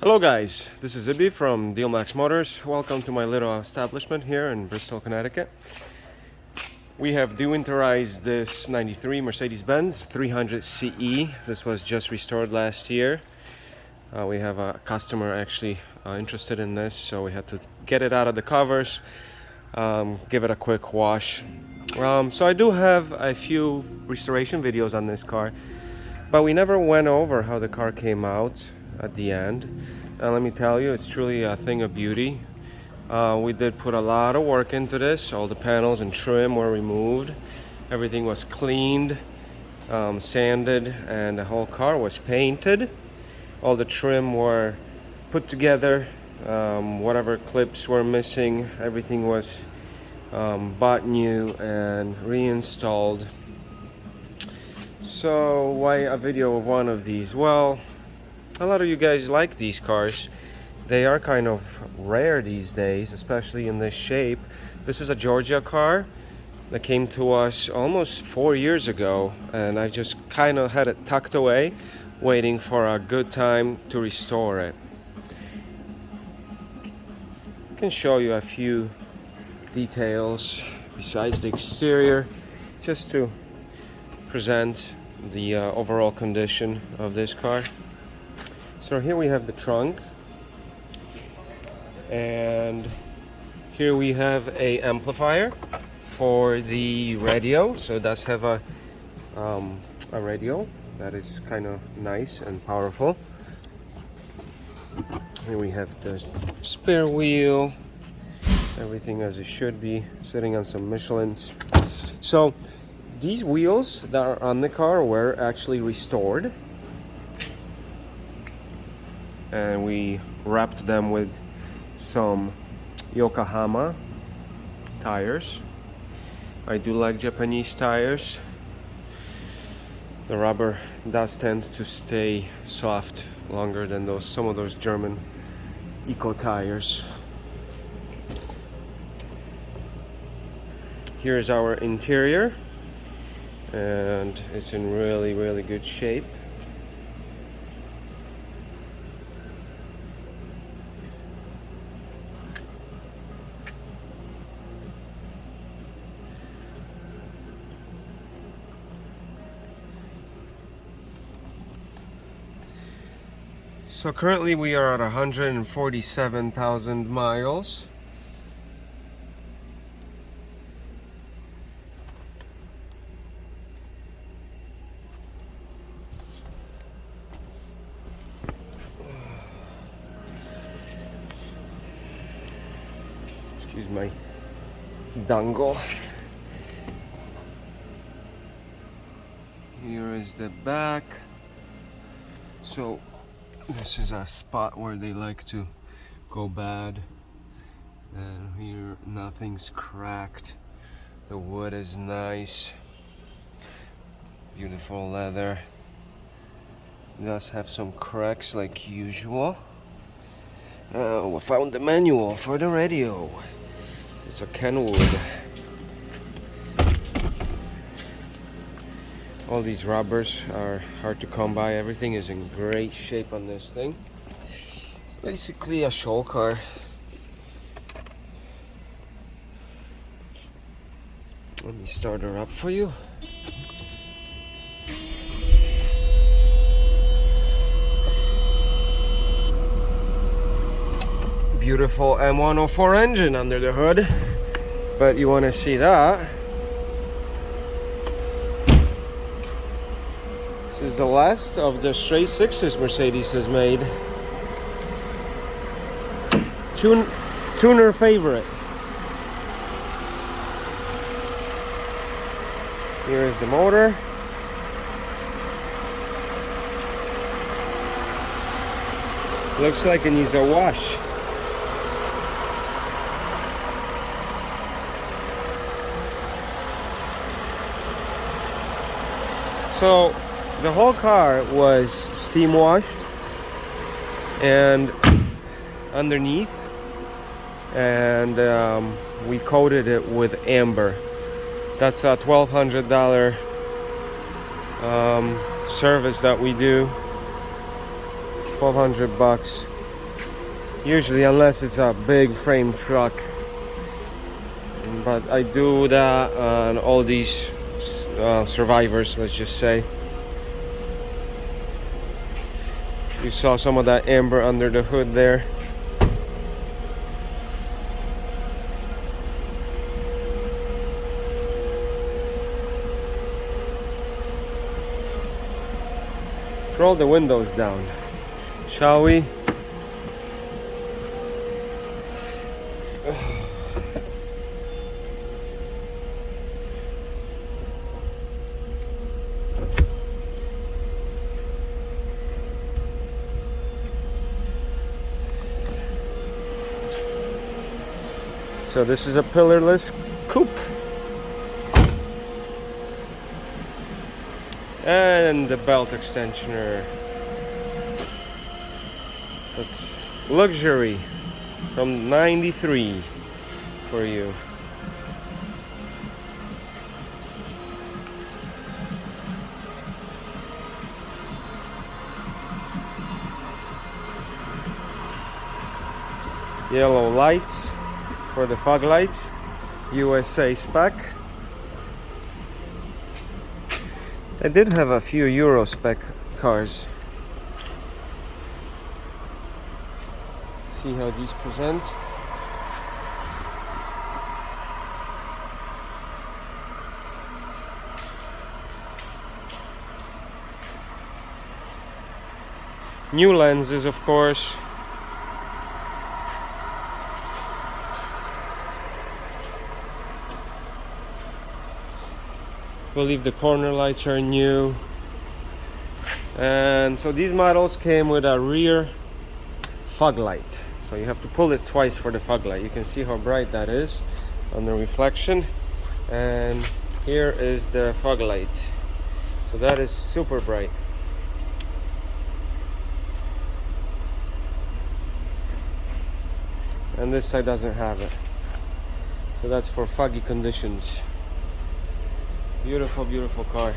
Hello guys, this is Ibi from Dealmax Motors. Welcome to my little establishment here in Bristol, Connecticut. We have de-winterized this 93 Mercedes-Benz 300 CE. This was just restored last year. We have a customer actually interested in this, so we had to get it out of the covers, give it a quick wash. So I do have a few restoration videos on this car, but we never went over how the car came out at the end. And let me tell you, it's truly a thing of beauty. We did put a lot of work into this. All the panels and trim were removed. Everything was cleaned, sanded, and the whole car was painted. All the trim were put together. Whatever clips were missing, everything was bought new and reinstalled. So why a video of one of these? Well, a lot of you guys like these cars. They are kind of rare these days, especially in this shape. This is a Georgia car that came to us almost 4 years ago, and I just kind of had it tucked away, waiting for a good time to restore it. I can show you a few details besides the exterior, just to present the overall condition of this car. So here we have the trunk, and here we have a amplifier for the radio. So it does have a radio that is kind of nice and powerful. Here we have the spare wheel, everything as it should be, sitting on some Michelins. So these wheels that are on the car were actually restored, and we wrapped them with some Yokohama tires. I do like Japanese tires. The rubber does tend to stay soft longer than some of those German eco tires. Here's our interior, and it's in really good shape. So currently we are at 147,000 miles. Excuse my dongle. Here is the back. So this is a spot where they like to go bad, and here nothing's cracked. The wood is nice, beautiful leather. It does have some cracks like usual. We found the manual for the radio. It's a Kenwood. All these rubbers are hard to come by. Everything is in great shape on this thing. It's basically a show car. Let me start her up for you. Beautiful M104 engine under the hood, but you want to see that? This is the last of the straight sixes Mercedes has made. Tuner favorite. Here is the motor. Looks like it needs a wash. So the whole car was steam washed and underneath, and we coated it with amber. That's a $1,200 service that we do. $1,200. Usually, unless it's a big frame truck. But I do that on all these survivors, let's just say. You saw some of that amber under the hood there. Roll the windows down, shall we? So this is a pillarless coupe. And the belt extensioner. That's luxury from '93 for you. Yellow lights for the fog lights, USA spec. I did have a few Euro spec cars. Let's see how these present. New lenses, of course. I believe the corner lights are new. And so these models came with a rear fog light. So you have to pull it twice for the fog light. You can see how bright that is on the reflection. And here is the fog light. So that is super bright. And this side doesn't have it. So that's for foggy conditions. Beautiful, beautiful car.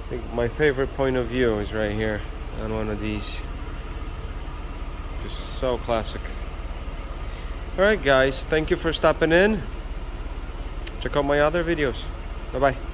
I think my favorite point of view is right here on one of these. Just so classic. Alright guys, thank you for stopping in. Check out my other videos. Bye bye.